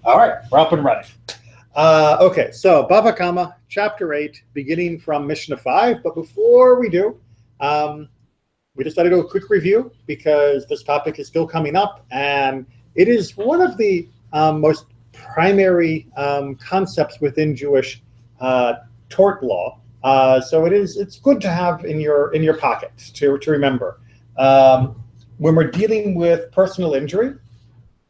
All right, we're up and running. Okay, so Bava Kamma, chapter 8, beginning from Mishnah 5. But before we do, we decided to do a quick review because this topic is still coming up, and it is one of the most primary concepts within Jewish tort law. So it's good to have in your pocket to remember. When we're dealing with personal injury,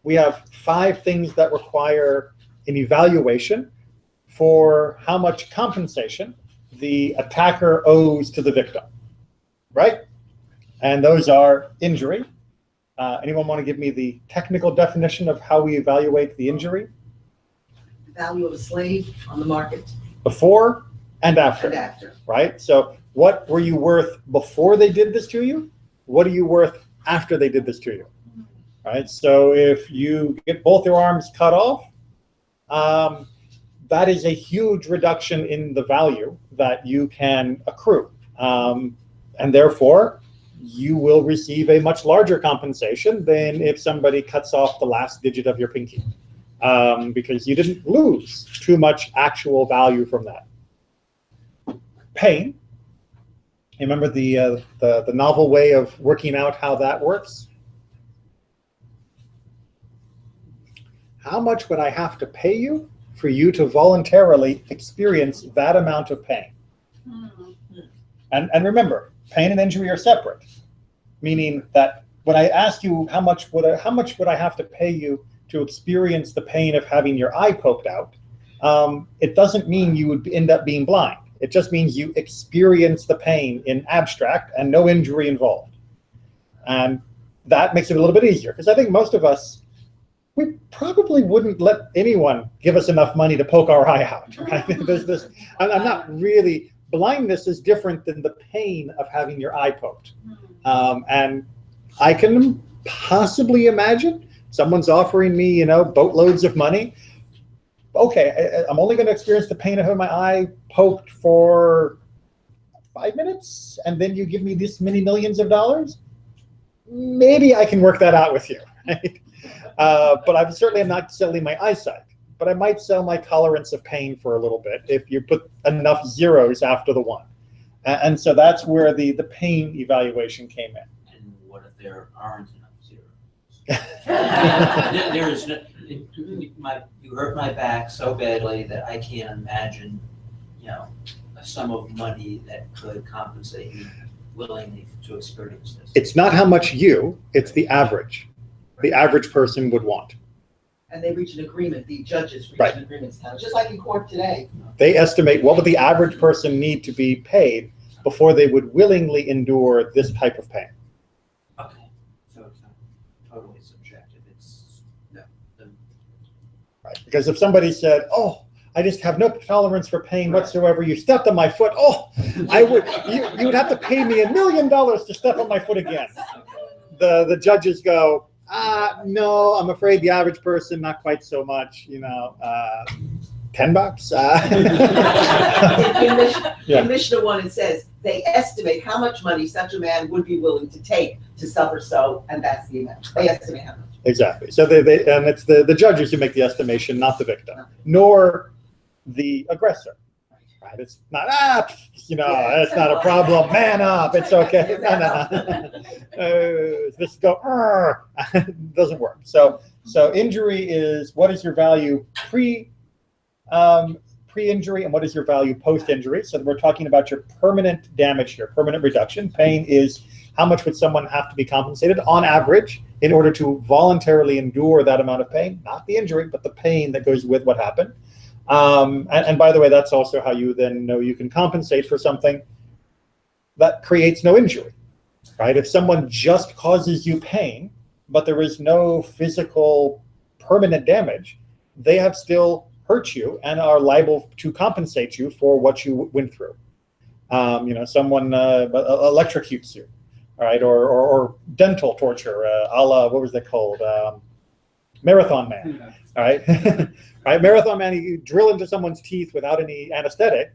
we have 5 things that require an evaluation for how much compensation the attacker owes to the victim, right? And those are injury. Anyone want to give me the technical definition of how we evaluate the injury? The value of a slave on the market. Before and after. And after. Right? So what were you worth before they did this to you? What are you worth after they did this to you? Right? So if you get both your arms cut off, that is a huge reduction in the value that you can accrue. And therefore, you will receive a much larger compensation than if somebody cuts off the last digit of your pinky, because you didn't lose too much actual value from that. Pain. You remember the novel way of working out how that works? How much would I have to pay you for you to voluntarily experience that amount of pain? And remember, pain and injury are separate, meaning that when I ask you how much would I have to pay you to experience the pain of having your eye poked out, it doesn't mean you would end up being blind. It just means you experience the pain in abstract and no injury involved. And that makes it a little bit easier, because I think most of us, we probably wouldn't let anyone give us enough money to poke our eye out, right? There's this, I'm not really, blindness is different than the pain of having your eye poked. And I can possibly imagine someone's offering me, boatloads of money. Okay, I'm only going to experience the pain of having my eye poked for 5 minutes, and then you give me this many millions of dollars? Maybe I can work that out with you, right? But I certainly am not selling my eyesight. But I might sell my tolerance of pain for a little bit if you put enough zeros after the 1. And so that's where the pain evaluation came in. And what if there aren't enough zeros? There is no, you hurt my back so badly that I can't imagine, a sum of money that could compensate you willingly to experience this. It's not how much it's the average. The average person would want. And they reach an agreement, the judges reach Right. an agreement, just like in court today. They estimate what would the average person need to be paid before they would willingly endure this type of pain. Okay, so it's not totally subjective. It's Right. Because if somebody said, "Oh, I just have no tolerance for pain whatsoever. You stepped on my foot. Oh, I would. You would have to pay me $1 million to step on my foot again." The judges go, no, I'm afraid the average person, not quite so much, $10. In Mishnah 1, it says they estimate how much money such a man would be willing to take to suffer so, and that's the amount. They estimate how much. Exactly. So and it's the judges who make the estimation, not the victim, nor the aggressor. Right? It's not it's not a problem. Man up. It's okay. No. This go. Doesn't work. So injury is, what is your value pre-injury and what is your value post-injury? So we're talking about your permanent damage here, permanent reduction. Pain is how much would someone have to be compensated on average in order to voluntarily endure that amount of pain, not the injury, but the pain that goes with what happened. And by the way, that's also how you then know you can compensate for something that creates no injury, right? If someone just causes you pain, but there is no physical permanent damage, they have still hurt you and are liable to compensate you for what you went through. Someone electrocutes you, all right, or dental torture, a la, what was that called? Marathon Man, all right? Right, Marathon Man, you drill into someone's teeth without any anesthetic.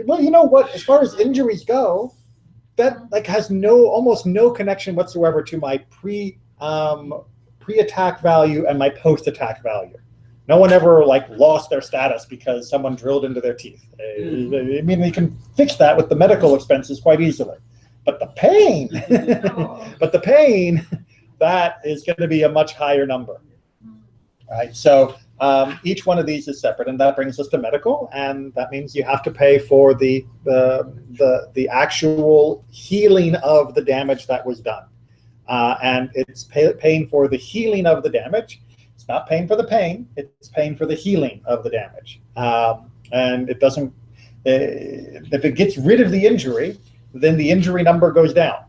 Well, you know what? As far as injuries go, that has almost no connection whatsoever to my pre-attack value and my post-attack value. No one ever like lost their status because someone drilled into their teeth. I mean, you can fix that with the medical expenses quite easily. But the pain, that is going to be a much higher number. Right? So each one of these is separate, and that brings us to medical, and that means you have to pay for the actual healing of the damage that was done. And it's paying for the healing of the damage. It's not paying for the pain, it's paying for the healing of the damage. And it doesn't, if it gets rid of the injury, then the injury number goes down,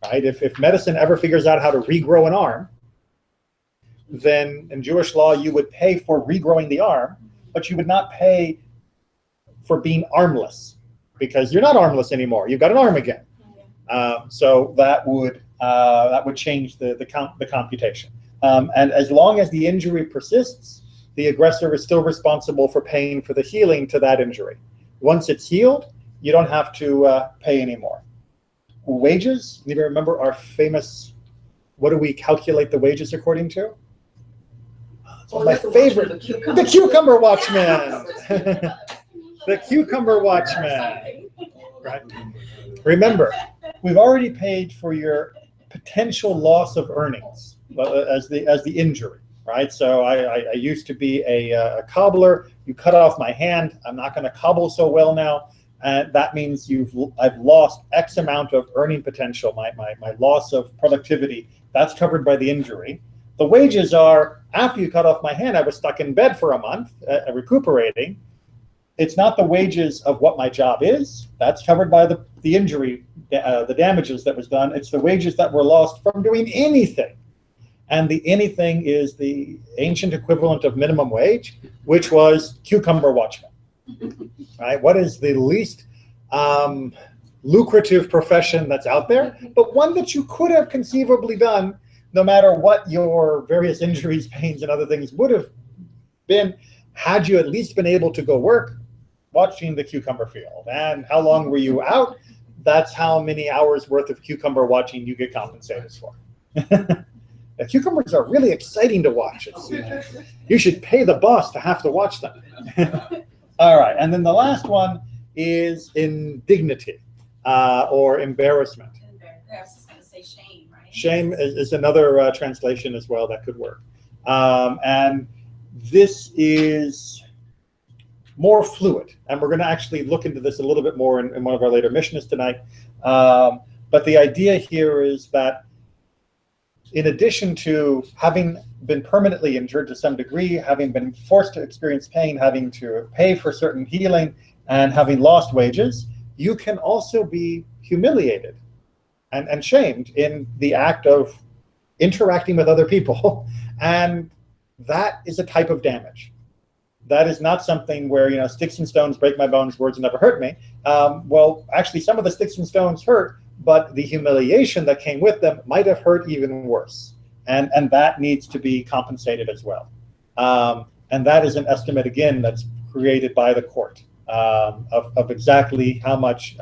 right? If medicine ever figures out how to regrow an arm, then in Jewish law, you would pay for regrowing the arm, but you would not pay for being armless, because you're not armless anymore. You've got an arm again. So that would change the computation. And as long as the injury persists, the aggressor is still responsible for paying for the healing to that injury. Once it's healed, you don't have to pay anymore. Wages, you remember our famous, what do we calculate the wages according to? My favorite, the cucumber watchman. The cucumber watchman. Right. Remember, we've already paid for your potential loss of earnings as the injury, right? So I used to be a cobbler. You cut off my hand. I'm not going to cobble so well now. And that means I've lost X amount of earning potential, my loss of productivity. That's covered by the injury. The wages are, after you cut off my hand, I was stuck in bed for a month, recuperating. It's not the wages of what my job is. That's covered by the injury, the damages that was done. It's the wages that were lost from doing anything. And the anything is the ancient equivalent of minimum wage, which was cucumber watchman. Right? What is the least lucrative profession that's out there, but one that you could have conceivably done no matter what your various injuries, pains, and other things would have been, had you at least been able to go work watching the cucumber field. And how long were you out? That's how many hours worth of cucumber watching you get compensated for. The cucumbers are really exciting to watch. You should pay the boss to have to watch them. All right, and then the last one is indignity or embarrassment. I was just going to say shame, right? Shame is another translation as well that could work. And this is more fluid, and we're going to actually look into this a little bit more in one of our later Mishnahs tonight. But the idea here is that in addition to having been permanently injured to some degree, having been forced to experience pain, having to pay for certain healing, and having lost wages, you can also be humiliated and shamed in the act of interacting with other people. And that is a type of damage. That is not something where, you know, sticks and stones break my bones, words never hurt me. Well, actually, some of the sticks and stones hurt, but the humiliation that came with them might have hurt even worse. And that needs to be compensated as well. And that is an estimate, again, that's created by the court of exactly how much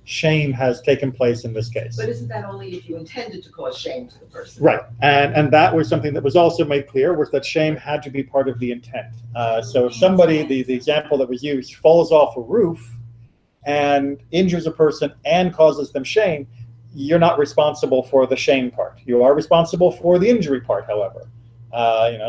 shame has taken place in this case. But isn't that only if you intended to cause shame to the person? Right, and that was something that was also made clear, was that shame had to be part of the intent. So if somebody, the example that was used, falls off a roof and injures a person and causes them shame, you're not responsible for the shame part. You are responsible for the injury part, however.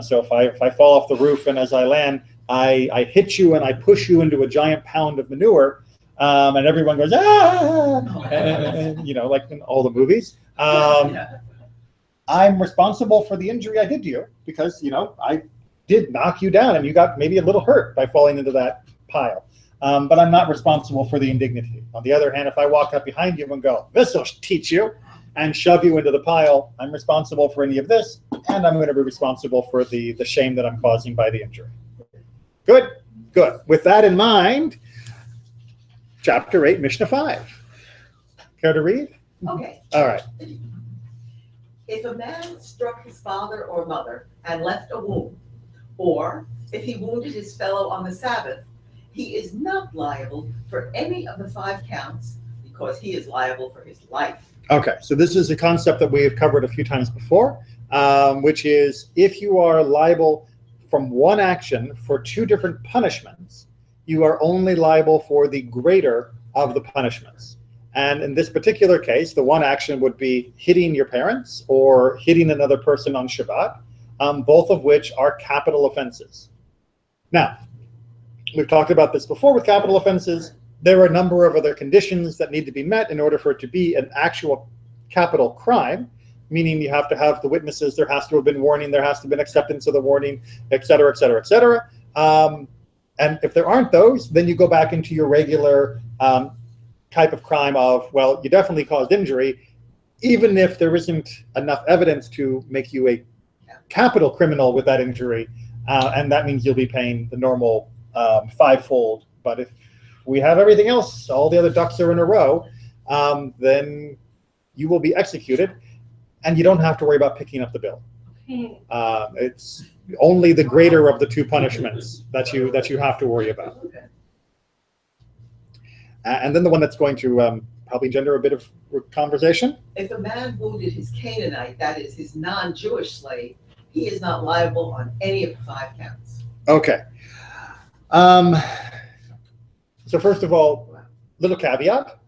So if I fall off the roof and as I land, I hit you and I push you into a giant pound of manure, and everyone goes, ah, and, like in all the movies. I'm responsible for the injury I did to you because, I did knock you down and you got maybe a little hurt by falling into that pile. But I'm not responsible for the indignity. On the other hand, if I walk up behind you and go, this'll teach you, and shove you into the pile, I'm responsible for any of this, and I'm going to be responsible for the shame that I'm causing by the injury. Good, good. With that in mind, Chapter 8, Mishnah 5. Care to read? Okay. All right. If a man struck his father or mother and left a wound, or if he wounded his fellow on the Sabbath, he is not liable for any of the 5 counts because he is liable for his life. Okay, so this is a concept that we have covered a few times before, which is if you are liable from one action for two different punishments, you are only liable for the greater of the punishments. And in this particular case, the one action would be hitting your parents or hitting another person on Shabbat, both of which are capital offenses. Now, we've talked about this before with capital offenses. There are a number of other conditions that need to be met in order for it to be an actual capital crime, meaning you have to have the witnesses, there has to have been warning, there has to have been acceptance of the warning, et cetera, et cetera, et cetera. And if there aren't those, then you go back into your regular type of crime of, well, you definitely caused injury, even if there isn't enough evidence to make you a capital criminal with that injury, and that means you'll be paying the normal fivefold. But if we have everything else, all the other ducks are in a row, then you will be executed, and you don't have to worry about picking up the bill. It's only the greater of the two punishments that you have to worry about. And then the one that's going to probably engender a bit of conversation. If a man wounded his Canaanite, that is his non-Jewish slave, he is not liable on any of the 5 counts. Okay. So first of all, little caveat,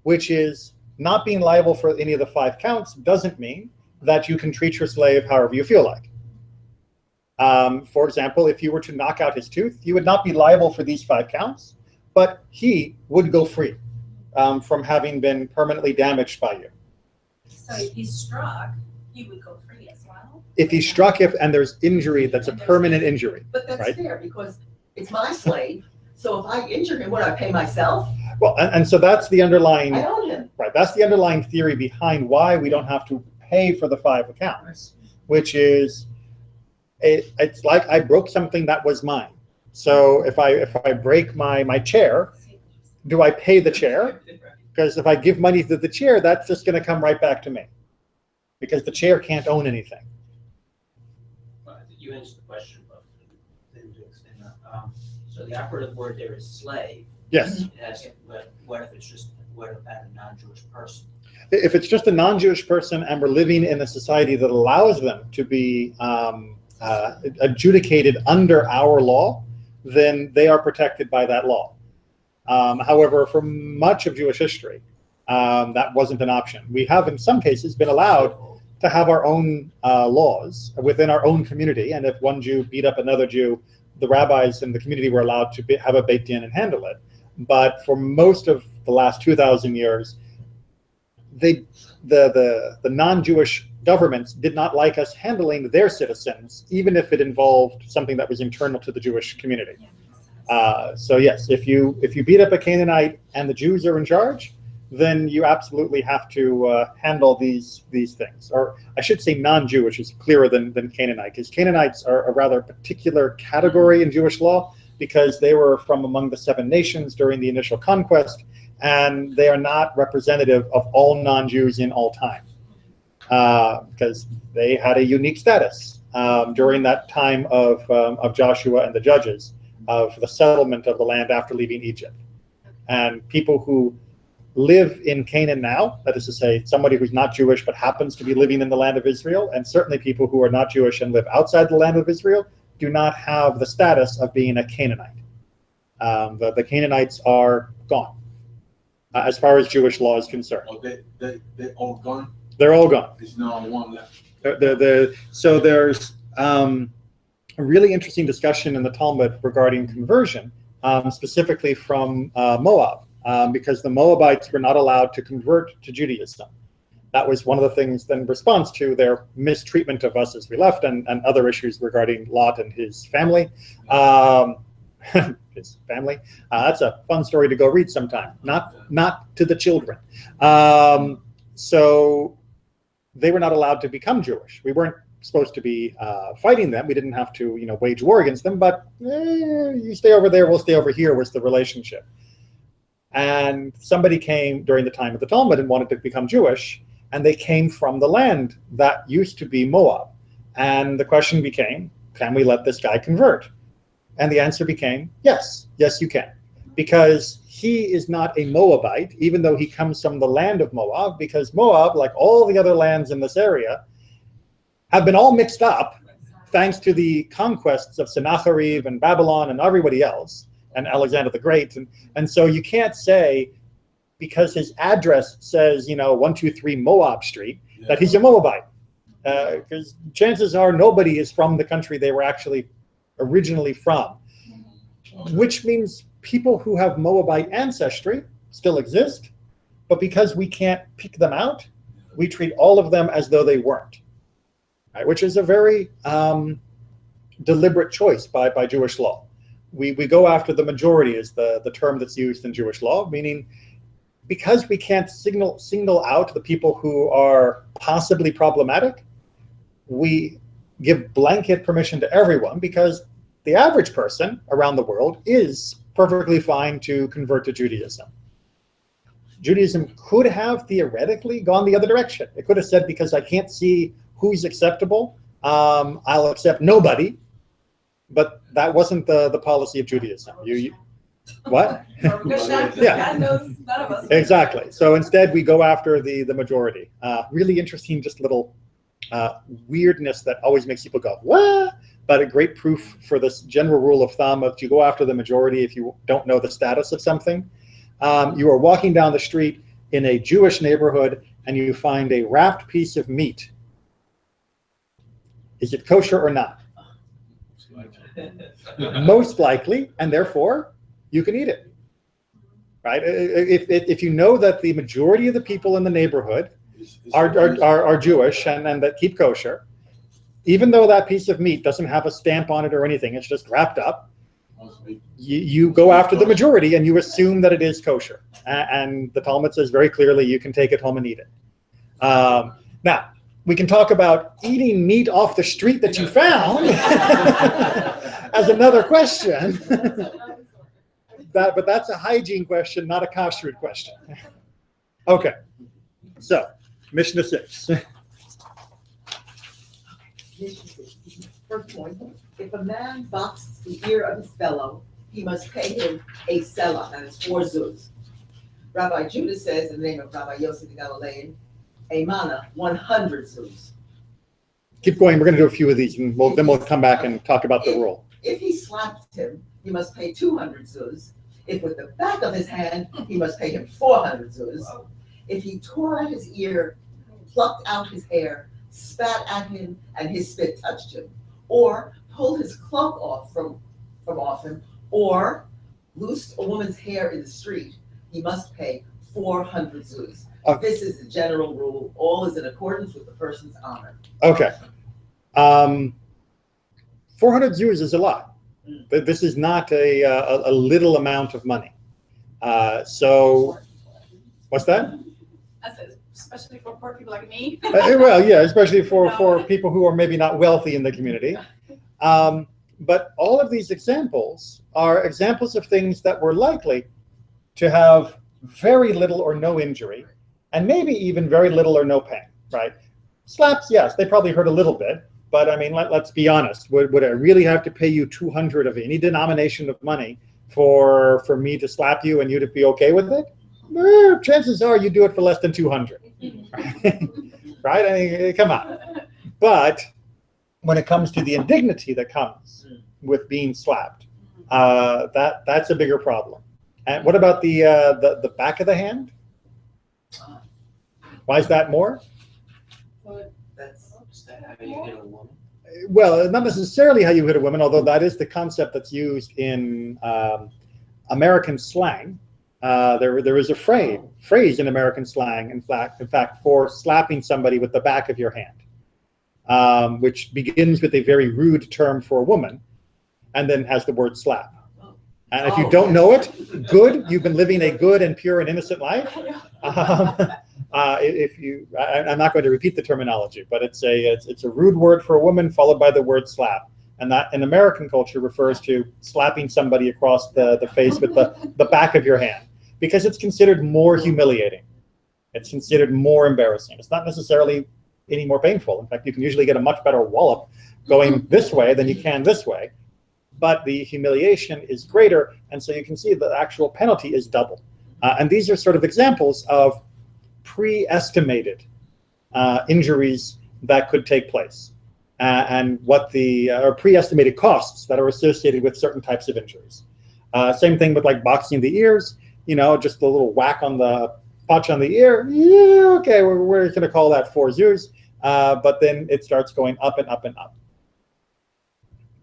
which is not being liable for any of the 5 counts doesn't mean that you can treat your slave however you feel like. For example, if you were to knock out his tooth, you would not be liable for these 5 counts, but he would go free from having been permanently damaged by you. So if he's struck, he would go free as well? If he's struck, and there's injury, that's a permanent injury. But that's right? fair, because it's my slave, so if I injure him, what, I pay myself? Well, and so that's the underlying, I own him. right, that's the underlying theory behind why we don't have to pay for the 5 accounts, which is, it's like I broke something that was mine. So if I break my chair, do I pay the chair? Because if I give money to the chair, that's just going to come right back to me, because the chair can't own anything. Well, I think you answered the question, but didn't extend that. So the operative word there is slave. Yes. Yes, but what if it's just, what about a non-Jewish person? If it's just a non-Jewish person and we're living in a society that allows them to be adjudicated under our law, then they are protected by that law. However, for much of Jewish history, that wasn't an option. We have, in some cases, been allowed to have our own laws within our own community, and if one Jew beat up another Jew, the rabbis in the community were allowed to have a beit din and handle it. But for most of the last 2,000 years, the non-Jewish governments did not like us handling their citizens, even if it involved something that was internal to the Jewish community. So yes, if you beat up a Canaanite and the Jews are in charge, then you absolutely have to handle these things. Or I should say non-Jewish is clearer than Canaanite, because Canaanites are a rather particular category in Jewish law, because they were from among the 7 nations during the initial conquest, and they are not representative of all non-Jews in all time, because they had a unique status during that time of Joshua and the judges, of the settlement of the land after leaving Egypt. And people who live in Canaan now, that is to say, somebody who's not Jewish but happens to be living in the land of Israel, and certainly people who are not Jewish and live outside the land of Israel, do not have the status of being a Canaanite. The Canaanites are gone, as far as Jewish law is concerned. Oh, they're all gone? They're all gone. There's no one left. So there's a really interesting discussion in the Talmud regarding conversion, specifically from Moab, because the Moabites were not allowed to convert to Judaism. That was one of the things in response to their mistreatment of us as we left, and other issues regarding Lot and his family. His family. That's a fun story to go read sometime. Not to the children. So they were not allowed to become Jewish. We weren't supposed to be fighting them. We didn't have to, wage war against them. But you stay over there, we'll stay over here was the relationship. And somebody came during the time of the Talmud and wanted to become Jewish, and they came from the land that used to be Moab. And the question became, can we let this guy convert? And the answer became, yes, you can. Because he is not a Moabite, even though he comes from the land of Moab, because Moab, like all the other lands in this area, have been all mixed up thanks to the conquests of Sennacherib and Babylon and everybody else, and Alexander the Great. And so you can't say, because his address says, 123 Moab Street, that he's a Moabite. Because chances are nobody is from the country they were actually originally from. Which means people who have Moabite ancestry still exist, but because we can't pick them out, we treat all of them as though they weren't. Right? Which is a very deliberate choice by Jewish law. We go after the majority is the term that's used in Jewish law, meaning because we can't single out the people who are possibly problematic, we give blanket permission to everyone because the average person around the world is perfectly fine to convert to Judaism. Judaism could have theoretically gone the other direction. It could have said, because I can't see who's acceptable, I'll accept nobody. But that wasn't the policy of Judaism. What? Yeah, exactly. So instead, we go after the majority. Really interesting, just little weirdness that always makes people go, what? But a great proof for this general rule of thumb of you go after the majority if you don't know the status of something. You are walking down the street in a Jewish neighborhood and you find a wrapped piece of meat. Is it kosher or not? Most likely, and therefore you can eat it, right? If you know that the majority of the people in the neighborhood are Jewish and that keep kosher, even though that piece of meat doesn't have a stamp on it or anything, it's just wrapped up, you go after the majority and you assume that it is kosher. And the Talmud says very clearly you can take it home and eat it. Now, we can talk about eating meat off the street that you found as another question. But that's a hygiene question, not a kashrut question. Okay, so Mishnah 6. First point, if a man boxes the ear of his fellow, he must pay him a selah, that is 4 zuz. Rabbi Judah says, in the name of Rabbi Yosef the Galilean, a mana, 100 zuz. Keep going, we're going to do a few of these, and then we'll come back and talk about the rule. If he slapped him, he must pay 200 zuz. If with the back of his hand, he must pay him 400 zuz. If he tore out his ear, plucked out his hair, spat at him, and his spit touched him, or pulled his cloak off from off him, or loosed a woman's hair in the street, he must pay 400 zuz. Okay. This is the general rule. All is in accordance with the person's honor. Okay. 400 zuz is a lot. This is not a little amount of money. So, what's that? I said, especially for poor people like me. Well, yeah, especially for people who are maybe not wealthy in the community. But all of these examples are examples of things that were likely to have very little or no injury, and maybe even very little or no pain, right? Slaps, yes, they probably hurt a little bit, but I mean, let's be honest. Would I really have to pay you 200 of any denomination of money for me to slap you and you to be okay with it? Chances are you do it for less than 200, right? I mean, come on. But when it comes to the indignity that comes with being slapped, that's a bigger problem. And what about the back of the hand? Why is that more? That's How you hit a woman? Well, not necessarily how you hit a woman, although that is the concept that's used in American slang. There is a phrase in American slang, in fact, for slapping somebody with the back of your hand, which begins with a very rude term for a woman, and then has the word slap. And if you don't know it, good, you've been living a good and pure and innocent life. I'm not going to repeat the terminology, but it's a rude word for a woman followed by the word slap. And that in American culture refers to slapping somebody across the face with the back of your hand, because it's considered more humiliating. It's considered more embarrassing. It's not necessarily any more painful. In fact, you can usually get a much better wallop going this way than you can this way. But the humiliation is greater, and so you can see the actual penalty is double. And these are sort of examples of pre-estimated injuries that could take place. and what the or pre-estimated costs that are associated with certain types of injuries. Same thing with like boxing the ears, just a little whack on the punch on the ear. Yeah, okay, we're going to call that 4 zuz. But then it starts going up and up and up.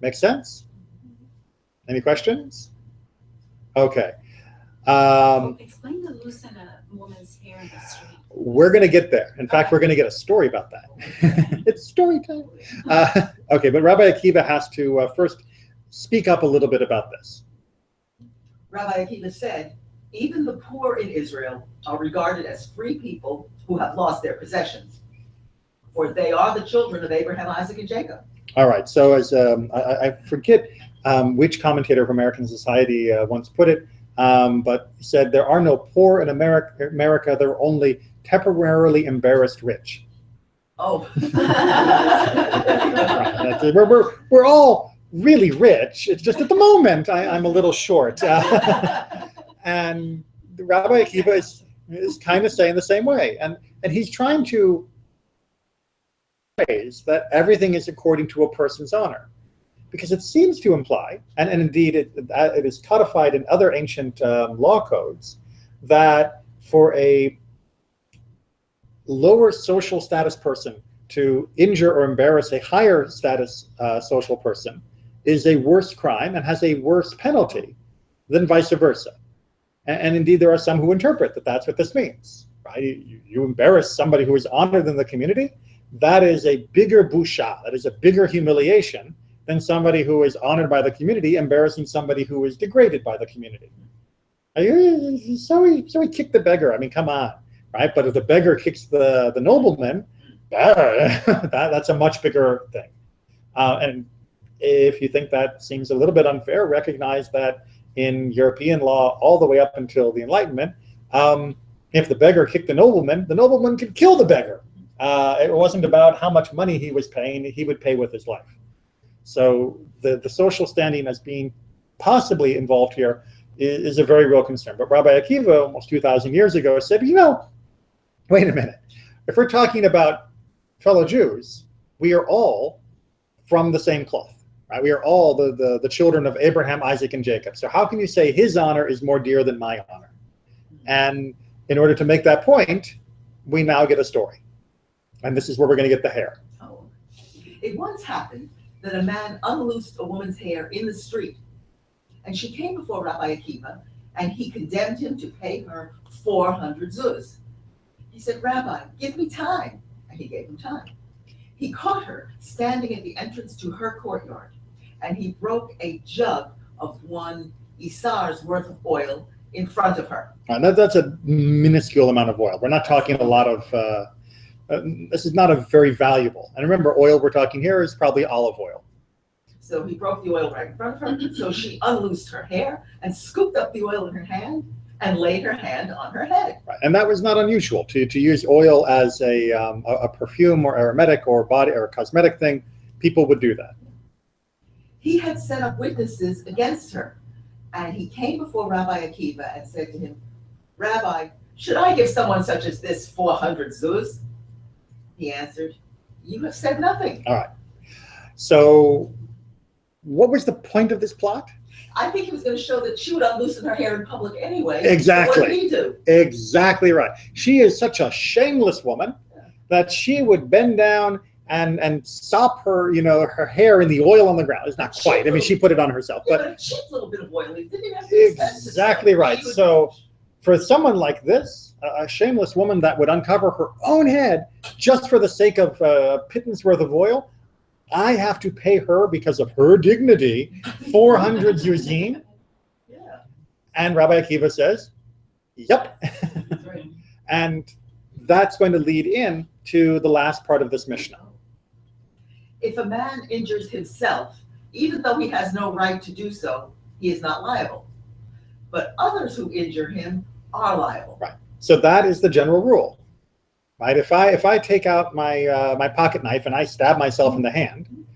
Make sense? Any questions? Okay. Explain the loosen a woman's hair in the street. We're going to get there. In fact, we're going to get a story about that. It's story time. Okay, but Rabbi Akiva has to first speak up a little bit about this. Rabbi Akiva said, even the poor in Israel are regarded as free people who have lost their possessions, for they are the children of Abraham, Isaac, and Jacob. All right, so as I forget which commentator of American Society once put it, but said there are no poor in America, there are only temporarily embarrassed rich. Oh. Right. We're all really rich. It's just at the moment I'm a little short. And Rabbi Akiva is kind of saying the same way. And he's trying to phrase that everything is according to a person's honor. Because it seems to imply, and indeed it is codified in other ancient law codes, that for a lower social status person to injure or embarrass a higher status social person is a worse crime and has a worse penalty than vice versa. And indeed, there are some who interpret that that's what this means. Right? You embarrass somebody who is honored in the community, that is a bigger busha, that is a bigger humiliation than somebody who is honored by the community embarrassing somebody who is degraded by the community. So he kicked the beggar. I mean, come on, right? But if the beggar kicks the nobleman, that's a much bigger thing. And if you think that seems a little bit unfair, recognize that in European law, all the way up until the Enlightenment, if the beggar kicked the nobleman could kill the beggar. It wasn't about how much money he was paying, he would pay with his life. So the social standing as being possibly involved here is a very real concern. But Rabbi Akiva, almost 2,000 years ago, said, wait a minute. If we're talking about fellow Jews, we are all from the same cloth. Right? We are all the children of Abraham, Isaac, and Jacob. So how can you say his honor is more dear than my honor? And in order to make that point, we now get a story. And this is where we're going to get the hair. Oh. It once happened that a man unloosed a woman's hair in the street. And she came before Rabbi Akiva, and he condemned him to pay her 400 zuz. He said, Rabbi, give me time. And he gave him time. He caught her standing at the entrance to her courtyard, and he broke a jug of 1 isar's worth of oil in front of her. That's a minuscule amount of oil. We're not talking a lot of, this is not a very valuable. And remember, oil we're talking here is probably olive oil. So he broke the oil right in front of her. So she unloosed her hair and scooped up the oil in her hand and laid her hand on her head. Right. And that was not unusual to use oil as a perfume or aromatic or body or cosmetic thing. People would do that. He had set up witnesses against her, and he came before Rabbi Akiva and said to him, Rabbi, should I give someone such as this 400 zuz? He answered, you have said nothing. All right. So what was the point of this plot? I think he was going to show that she would unloosen her hair in public anyway. Exactly. So what did he do? Exactly right. She is such a shameless woman that she would bend down and sop her, her hair in the oil on the ground. It's not quite. I mean, she put it on herself. Yeah, but a cheap little bit of oil. He didn't have to exactly right. So for someone like this, a shameless woman that would uncover her own head just for the sake of a pittance worth of oil, I have to pay her because of her dignity 400 zuzim. Yeah. And Rabbi Akiva says, yep. Right. And that's going to lead in to the last part of this Mishnah. If a man injures himself, even though he has no right to do so, he is not liable. But others who injure him are liable. Right. So that is the general rule. Right? If I take out my my pocket knife and I stab myself in the hand,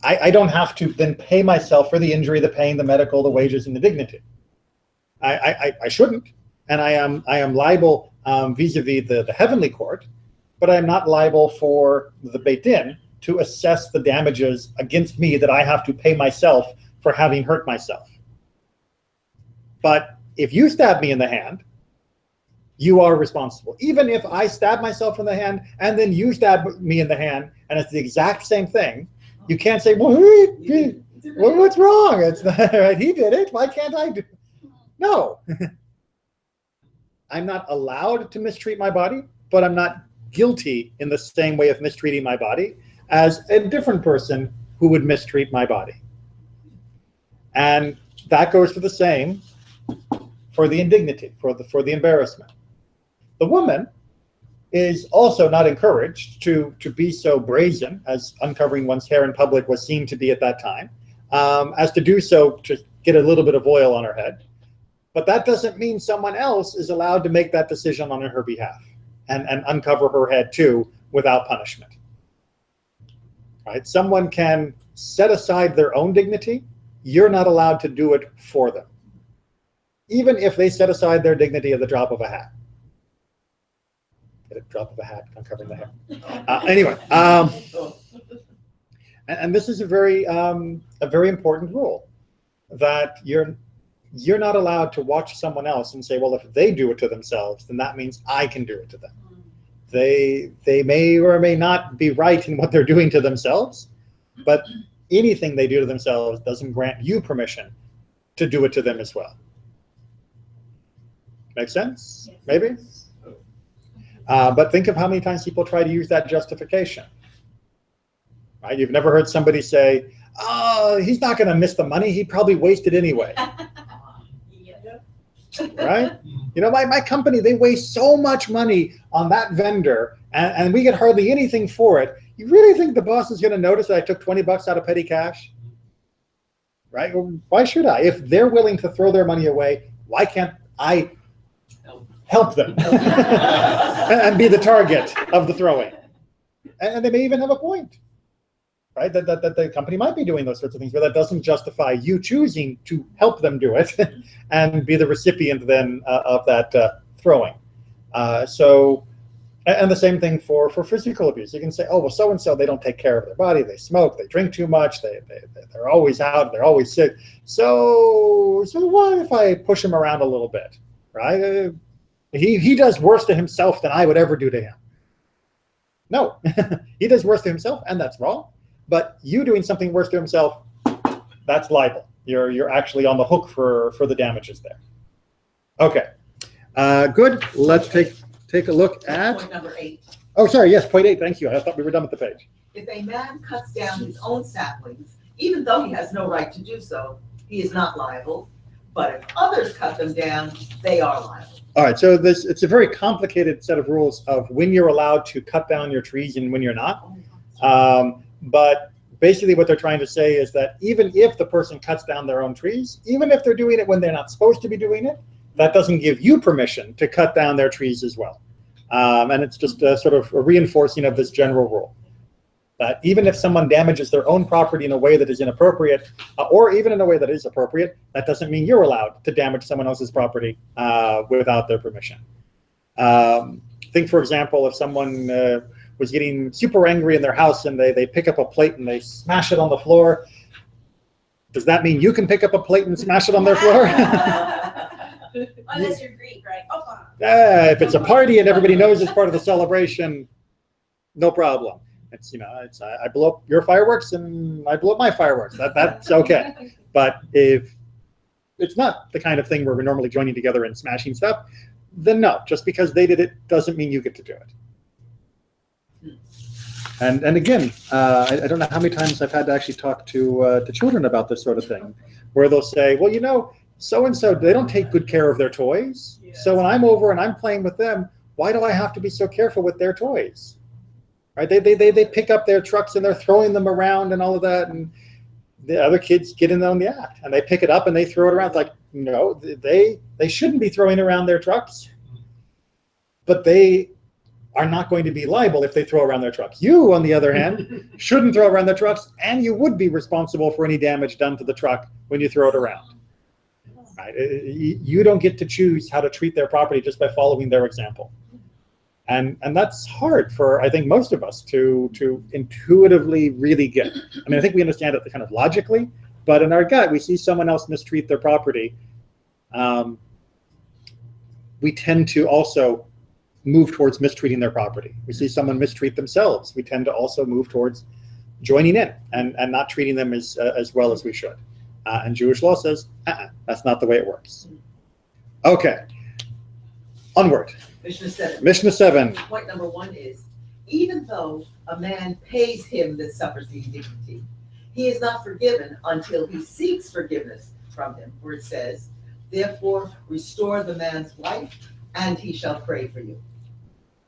I don't have to then pay myself for the injury, the pain, the medical, the wages, and the dignity. I shouldn't, and I am liable vis-a-vis the heavenly court, but I am not liable for the Beit Din to assess the damages against me that I have to pay myself for having hurt myself. But if you stab me in the hand, you are responsible. Even if I stab myself in the hand and then you stab me in the hand and it's the exact same thing, you can't say, well, what's wrong? It's not, right? He did it. Why can't I do it? No. I'm not allowed to mistreat my body, but I'm not guilty in the same way of mistreating my body as a different person who would mistreat my body. And that goes for the same for the indignity, for the embarrassment. The woman is also not encouraged to be so brazen, as uncovering one's hair in public was seen to be at that time, as to do so to get a little bit of oil on her head. But that doesn't mean someone else is allowed to make that decision on her behalf and uncover her head too without punishment. Right? Someone can set aside their own dignity. You're not allowed to do it for them, even if they set aside their dignity at the drop of a hat. At a drop of a hat, uncovering the hair. Anyway, and this is a very important rule, that you're not allowed to watch someone else and say, well, if they do it to themselves, then that means I can do it to them. They may or may not be right in what they're doing to themselves, but anything they do to themselves doesn't grant you permission to do it to them as well. Make sense? Maybe? But think of how many times people try to use that justification. Right? You've never heard somebody say, oh, he's not going to miss the money. He probably wasted anyway. Right? You know, my company, they waste so much money on that vendor, and we get hardly anything for it. You really think the boss is going to notice that I took 20 bucks out of petty cash? Right? Well, why should I? If they're willing to throw their money away, why can't I help them and be the target of the throwing? And they may even have a point. Right, that the company might be doing those sorts of things, but that doesn't justify you choosing to help them do it and be the recipient then of that throwing. And the same thing for physical abuse. You can say, oh, well, so-and-so, they don't take care of their body. They smoke, they drink too much, they're always out, they're always sick. So what if I push him around a little bit, right? He does worse to himself than I would ever do to him. No, he does worse to himself, and that's wrong. But you doing something worse to himself, that's libel. You're actually on the hook for the damages there. Okay, good. Let's take a look at Point number 8. Oh, sorry. Yes, point 8. Thank you. I thought we were done with the page. If a man cuts down his own saplings, even though he has no right to do so, he is not liable. But if others cut them down, they are liable. All right. So it's a very complicated set of rules of when you're allowed to cut down your trees and when you're not. But basically what they're trying to say is that even if the person cuts down their own trees, even if they're doing it when they're not supposed to be doing it, that doesn't give you permission to cut down their trees as well. And it's just a sort of a reinforcing of this general rule. That even if someone damages their own property in a way that is inappropriate, or even in a way that is appropriate, that doesn't mean you're allowed to damage someone else's property without their permission. Think, for example, if someone was getting super angry in their house and they pick up a plate and they smash it on the floor, does that mean you can pick up a plate and smash it on their floor? Unless you're Greek, right? If it's a party and everybody knows it's part of the celebration, no problem. It's I blow up your fireworks and I blow up my fireworks. That's okay. But if it's not the kind of thing where we're normally joining together and smashing stuff, then no. Just because they did it doesn't mean you get to do it. And again, I don't know how many times I've had to actually talk to children about this sort of thing, where they'll say, well, you know, so-and-so, they don't take good care of their toys. Yes. So when I'm over and I'm playing with them, why do I have to be so careful with their toys? Right? They pick up their trucks and they're throwing them around and all of that, and the other kids get in on the act and they pick it up and they throw it around. It's like, no, they shouldn't be throwing around their trucks, but they are not going to be liable if they throw around their trucks. You, on the other hand, shouldn't throw around their trucks, and you would be responsible for any damage done to the truck when you throw it around. Right? You don't get to choose how to treat their property just by following their example. And that's hard for, I think, most of us to intuitively really get. I mean, I think we understand it kind of logically, but in our gut, we see someone else mistreat their property. We tend to also move towards mistreating their property. We see someone mistreat themselves. We tend to also move towards joining in and not treating them as well as we should. And Jewish law says, that's not the way it works. Okay, onward. Mishnah 7. Mishnah 7. Point number 1 is, even though a man pays him that suffers the indignity, he is not forgiven until he seeks forgiveness from him. For it says, therefore restore the man's wife, and he shall pray for you.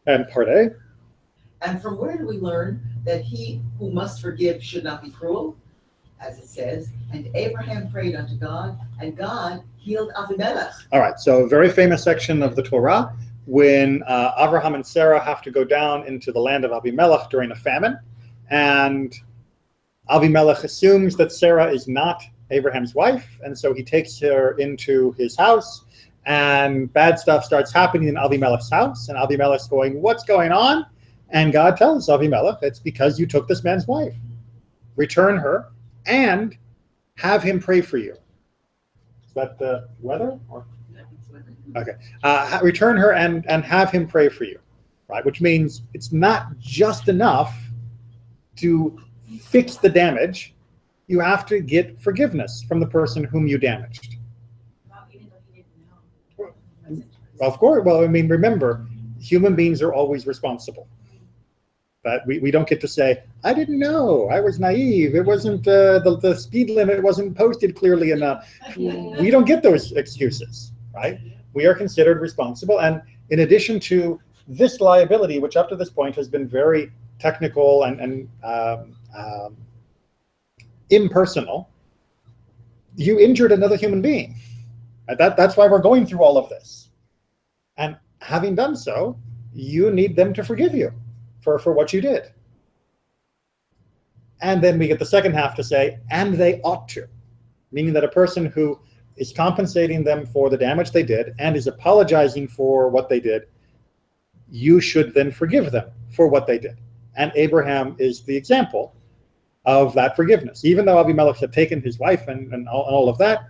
And part A. And from where do we learn that he who must forgive should not be cruel? As it says, and Abraham prayed unto God, and God healed Avimelech. All right, so a very famous section of the Torah when Abraham and Sarah have to go down into the land of Avimelech during a famine, and Avimelech assumes that Sarah is not Abraham's wife, and so he takes her into his house, and bad stuff starts happening in Avimelech's house, and Avimelech's going, what's going on? And God tells Avimelech, it's because you took this man's wife. Return her and have him pray for you. Is that the weather? Or? Okay. Return her and have him pray for you, right? Which means it's not just enough to fix the damage. You have to get forgiveness from the person whom you damaged. Well, even though he didn't know. Well, of course. Well, I mean, remember, human beings are always responsible. But we don't get to say, I didn't know, I was naive, it wasn't, the speed limit wasn't posted clearly enough. We don't get those excuses, right? We are considered responsible. And in addition to this liability, which up to this point has been very technical and impersonal, you injured another human being. That's why we're going through all of this. And having done so, you need them to forgive you for what you did. And then we get the second half to say, and they ought to, meaning that a person who is compensating them for the damage they did and is apologizing for what they did, you should then forgive them for what they did. And Abraham is the example of that forgiveness. Even though Abimelech had taken his wife and all of that,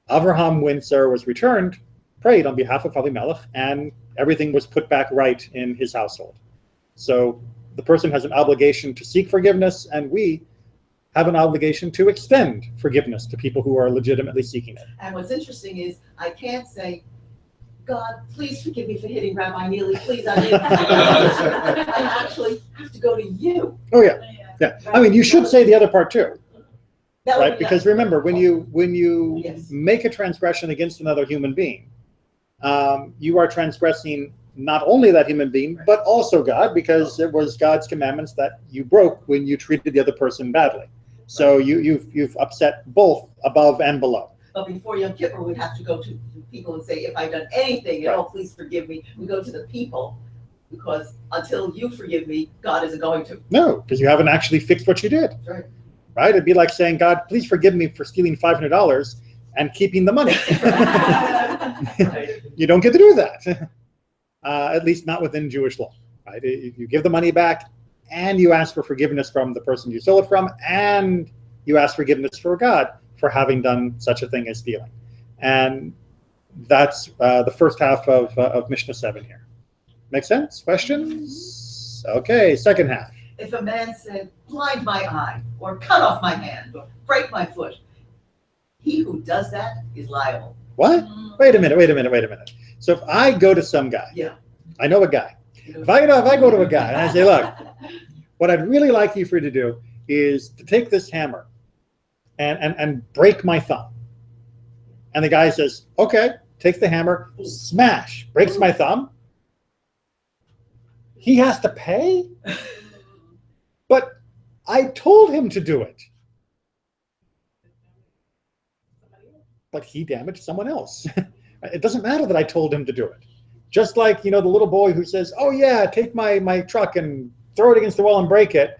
Abraham, when Sarah was returned, prayed on behalf of Abimelech, and everything was put back right in his household. So the person has an obligation to seek forgiveness, and we have an obligation to extend forgiveness to people who are legitimately seeking it. And what's interesting is I can't say, God, please forgive me for hitting Rabbi Neely. Please, I didn't. I actually have to go to you. Oh yeah, yeah. I mean, you should say the other part too, That would right? be Because nice. remember, when you Yes. make a transgression against another human being, you are transgressing not only that human being, but also God, because it was God's commandments that you broke when you treated the other person badly. So you've upset both above and below. But before Yom Kippur, we'd have to go to people and say, if I've done anything at all, please forgive me. We go to the people, because until you forgive me, God isn't going to. No, because you haven't actually fixed what you did. Right. Right? It'd be like saying, God, please forgive me for stealing $500 and keeping the money. You don't get to do that. At least not within Jewish law. Right? You give the money back, and you ask for forgiveness from the person you stole it from, and you ask forgiveness for God for having done such a thing as stealing. And that's the first half of Mishnah 7 here. Make sense? Questions? Okay, second half. If a man said, blind my eye, or cut off my hand, or break my foot, he who does that is liable. What? Wait a minute. So if I go to some guy, Yeah. I know a guy. If I go to a guy and I say, look, what I'd really like you for to do is to take this hammer and break my thumb. And the guy says, okay, takes the hammer, smash, breaks my thumb. He has to pay? But I told him to do it. But he damaged someone else. It doesn't matter that I told him to do it. Just like, the little boy who says, oh yeah, take my truck and throw it against the wall and break it.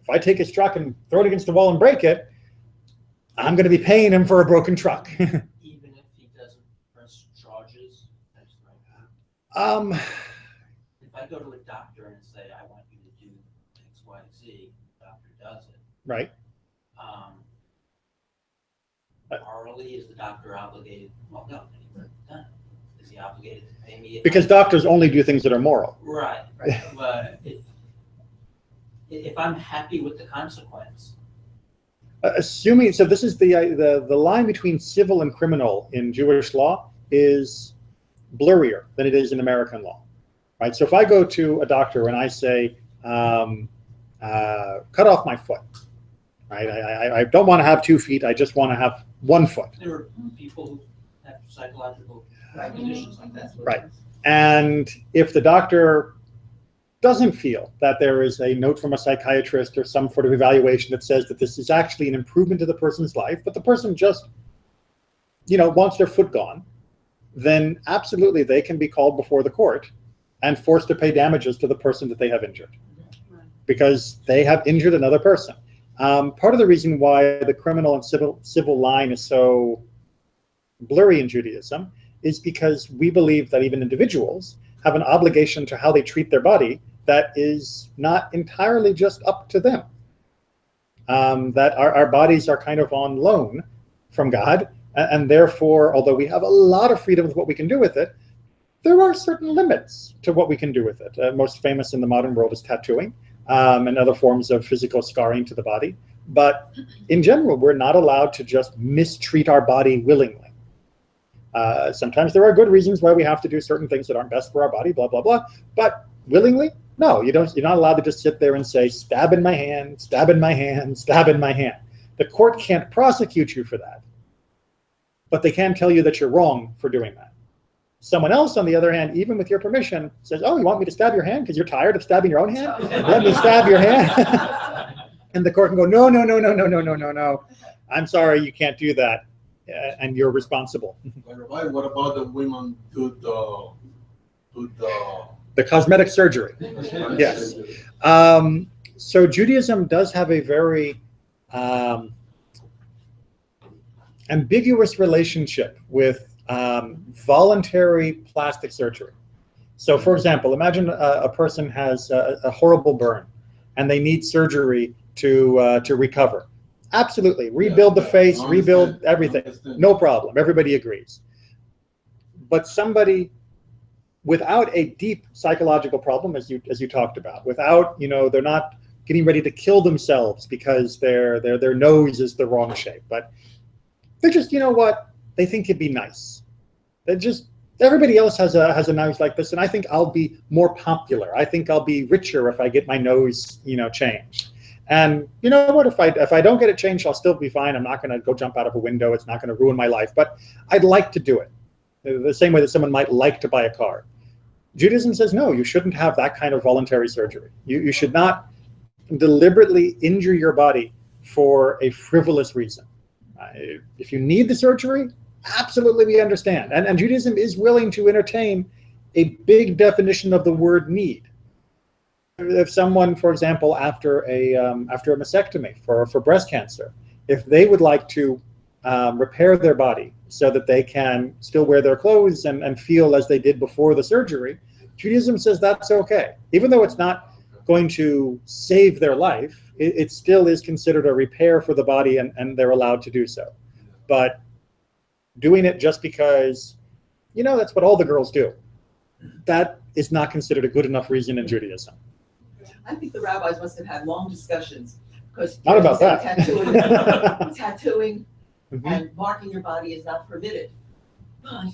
If I take his truck and throw it against the wall and break it, I'm going to be paying him for a broken truck. Even if he doesn't press charges, that's right. I go to a doctor and say, I want you to do X, Y, Z, the doctor does it. Right. Morally, is the doctor obligated? Well, no, he's done it. Is he obligated to pay me? Because doctors only do things that are moral. Right. But if I'm happy with the consequence. Assuming, so this is the line between civil and criminal in Jewish law is blurrier than it is in American law, right? So if I go to a doctor and I say, cut off my foot, right? I don't want to have 2 feet, I just want to have 1 foot. There are people who have psychological conditions like that. Right. And if the doctor doesn't feel that there is a note from a psychiatrist or some sort of evaluation that says that this is actually an improvement to the person's life, but the person just, wants their foot gone, then absolutely they can be called before the court and forced to pay damages to the person that they have injured because they have injured another person. Part of the reason why the criminal and civil line is so blurry in Judaism is because we believe that even individuals have an obligation to how they treat their body that is not entirely just up to them. That our bodies are kind of on loan from God, and therefore, although we have a lot of freedom with what we can do with it, there are certain limits to what we can do with it. Most famous in the modern world is tattooing and other forms of physical scarring to the body. But in general, we're not allowed to just mistreat our body willingly. Sometimes there are good reasons why we have to do certain things that aren't best for our body, blah, blah, blah. But willingly, no, you're not allowed to just sit there and say, stab in my hand, stab in my hand, stab in my hand. The court can't prosecute you for that, but they can tell you that you're wrong for doing that. Someone else, on the other hand, even with your permission, says, oh, you want me to stab your hand because you're tired of stabbing your own hand? Let me stab your hand. And the court can go, no, no, no, no, no, no, no, no, no. I'm sorry, you can't do that. And you're responsible. Right. What about the women do the cosmetic surgery? Yes. So Judaism does have a very ambiguous relationship with voluntary plastic surgery. So, for example, imagine a person has a horrible burn, and they need surgery to recover. Absolutely, rebuild the face, rebuild everything, no problem. Everybody agrees. But somebody without a deep psychological problem, as you talked about, without, they're not getting ready to kill themselves because their nose is the wrong shape, but they're just, they think it'd be nice. Everybody else has a nose like this, and I think I'll be more popular. I think I'll be richer if I get my nose, changed. And you know what? If I don't get it changed, I'll still be fine. I'm not going to go jump out of a window. It's not going to ruin my life. But I'd like to do it, the same way that someone might like to buy a car. Judaism says no. You shouldn't have that kind of voluntary surgery. You should not deliberately injure your body for a frivolous reason. If you need the surgery, absolutely, we understand. And Judaism is willing to entertain a big definition of the word need. If someone, for example, after a mastectomy for breast cancer, if they would like to repair their body so that they can still wear their clothes and feel as they did before the surgery, Judaism says that's okay. Even though it's not going to save their life, it still is considered a repair for the body, and they're allowed to do so. But doing it just because, that's what all the girls do, that is not considered a good enough reason in Judaism. I think the rabbis must have had long discussions because not about that. Tattooing and marking your body is not permitted. But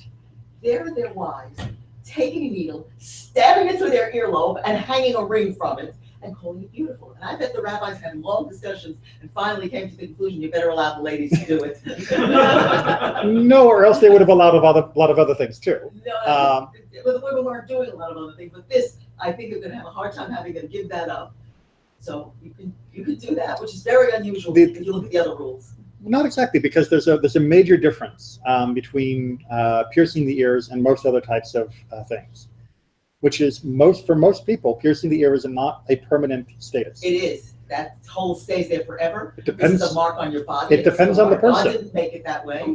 there are their wives taking a needle, stabbing it through their earlobe, and hanging a ring from it and calling it beautiful. And I bet the rabbis had long discussions and finally came to the conclusion you better allow the ladies to do it. No, or else they would have allowed a lot of other things too. No, the women weren't doing a lot of other things, but this, I think you're going to have a hard time having them give that up. So you can do that, which is very unusual if you look at the other rules. Not exactly, because there's a major difference between piercing the ears and most other types of things, which is for most people, piercing the ear is not a permanent status. It is. That hole stays there forever. It depends. This is a mark on your body. It depends on the person. God didn't make it that way.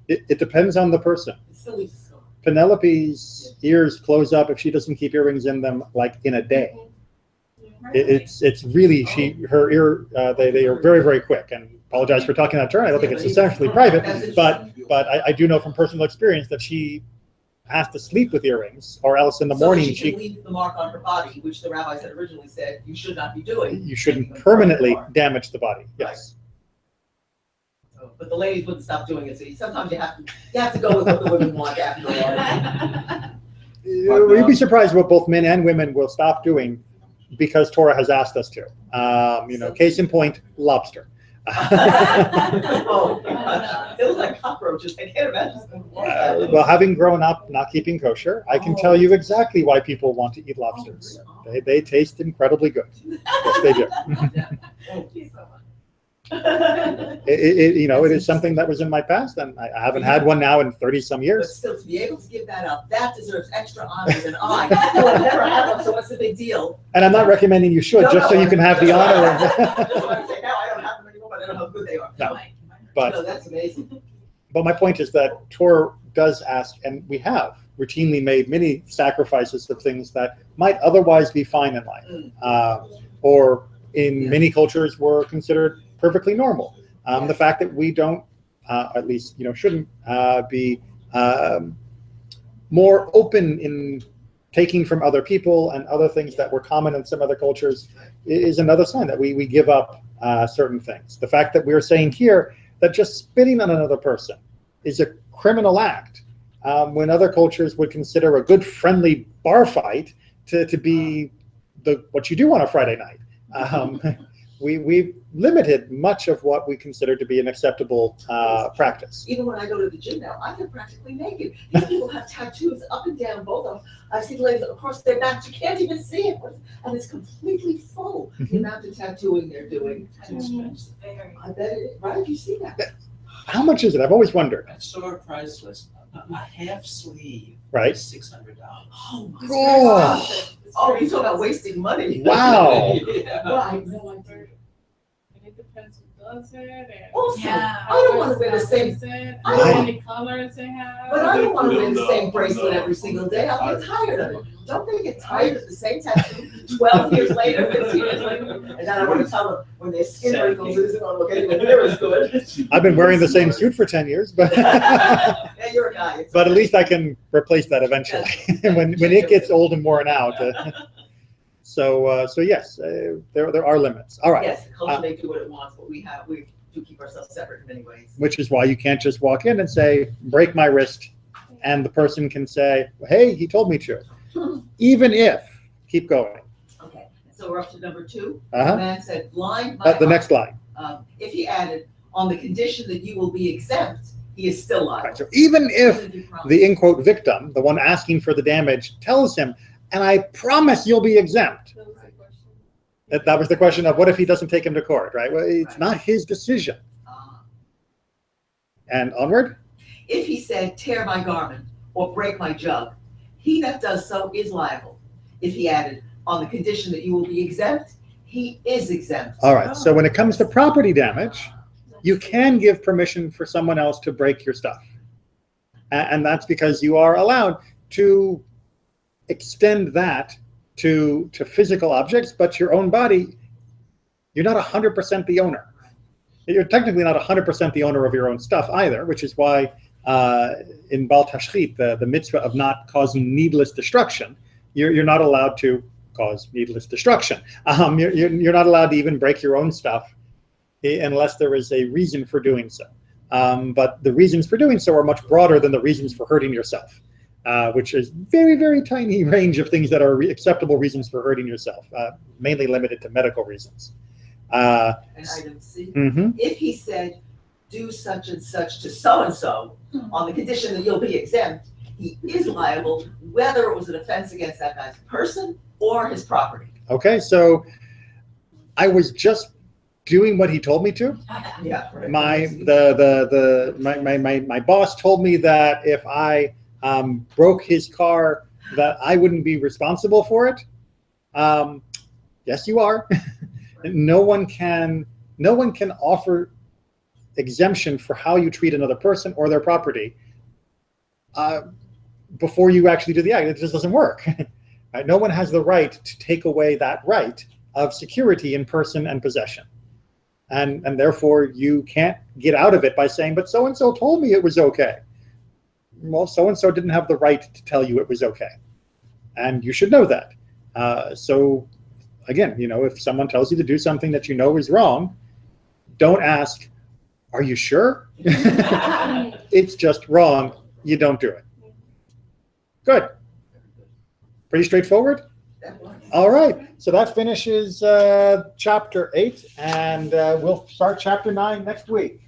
It depends on the person. It still leaves a scar. Penelope's ears close up if she doesn't keep earrings in them like in a day. It's really her ear they are very, very quick. And apologize for talking that turn. I don't think it's essentially private, but I do know from personal experience that she has to sleep with earrings, or else in the morning she can leave the mark on her body, which the rabbis had originally said you should not be doing. You shouldn't permanently damage the body. Yes. So, but the ladies wouldn't stop doing it. So sometimes you have to go with what the women want after all. You'd be surprised what both men and women will stop doing because Torah has asked us to. Case in point, lobster. Oh, it was like cockroaches. I can't imagine. Well, having grown up not keeping kosher, I can tell you exactly why people want to eat lobsters. They taste incredibly good. Yes, they do. Thank you so much. It is something that was in my past, and I haven't had one now in 30-some But years. still, to be able to give that up, that deserves extra honor than I. Who have never had one, so what's the big deal? And I'm not recommending you should, just so you can have the honor of. That's what I'm saying. Now I don't have them anymore, but I don't know how good they are. No. No, But that's amazing. my point is that Torah does ask, and we have routinely made many sacrifices of things that might otherwise be fine in life, or in many cultures were considered perfectly normal. The fact that we don't, at least shouldn't be more open in taking from other people and other things that were common in some other cultures is another sign that we give up certain things. The fact that we're saying here that just spitting on another person is a criminal act, when other cultures would consider a good friendly bar fight to be what you do on a Friday night. We've limited much of what we consider to be an acceptable practice. Even when I go to the gym now, I get practically naked. These people have tattoos up and down both of them. I've seen ladies across their backs, you can't even see it. And it's completely full, the amount of tattooing they're doing. I bet it, right? You see that? How much is it? I've always wondered. I saw a price list. A half sleeve Right. is $600. Oh my Oh. God. Oh, you talk about wasting money. Wow. Yeah. Well, I have no idea. And it depends who does it and Also, Yeah. I don't want to wear the same, I Right. how many colors they have. but I don't want to wear the same bracelet every single day. I'll get tired of it. Don't they get tired of the same tattoo 12 years later, 15 years later? And then I want to tell them when their skin wrinkles isn't going to look anywhere near as good. I've been wearing the same suit for 10 years, but Yeah, you're a guy. It's but at okay. least I can replace that eventually when it gets old and worn out. So yes, there are limits. All right. Yes, the culture may do what it wants, but we do keep ourselves separate in many ways. Which is why you can't just walk in and say, break my wrist, and the person can say, hey, he told me to. Even if, keep going. Okay, so we're up to number 2. Uh-huh. The man said, blind my The next line. if he added, on the condition that you will be exempt, he is still liable. Right, so even if Even you promise. the, in quote, victim, the one asking for the damage, tells him, and I promise you'll be exempt. That was the question. That was the question of what if he doesn't take him to court, right? Well, it's not his decision. Ah. And onward. If he said, tear my garment or break my jug, he that does so is liable. If he added, on the condition that you will be exempt, he is exempt. All right, so when it comes to property damage, you can give permission for someone else to break your stuff. And that's because you are allowed to extend that to physical objects, but your own body, you're not 100% the owner. You're technically not 100% the owner of your own stuff either, which is why in Bal Tashchit, the mitzvah of not causing needless destruction, you're not allowed to cause needless destruction. You're not allowed to even break your own stuff unless there is a reason for doing so. But the reasons for doing so are much broader than the reasons for hurting yourself, which is very, very tiny range of things that are acceptable reasons for hurting yourself, mainly limited to medical reasons. And item C, if he said, do such and such to so-and-so on the condition that you'll be exempt, he is liable whether it was an offense against that guy's person or his property. Okay, so I was just doing what he told me to. Yeah. Right. My boss told me that if I broke his car, that I wouldn't be responsible for it. Yes, you are. No one can offer exemption for how you treat another person or their property, before you actually do the act. It just doesn't work. Right? No one has the right to take away that right of security in person and possession. And therefore, you can't get out of it by saying, but so-and-so told me it was okay. Well, so-and-so didn't have the right to tell you it was okay. And you should know that. So again, if someone tells you to do something that you know is wrong, don't ask, are you sure? It's just wrong. You don't do it. Good. Pretty straightforward? All right. So that finishes chapter 8, and we'll start chapter 9 next week.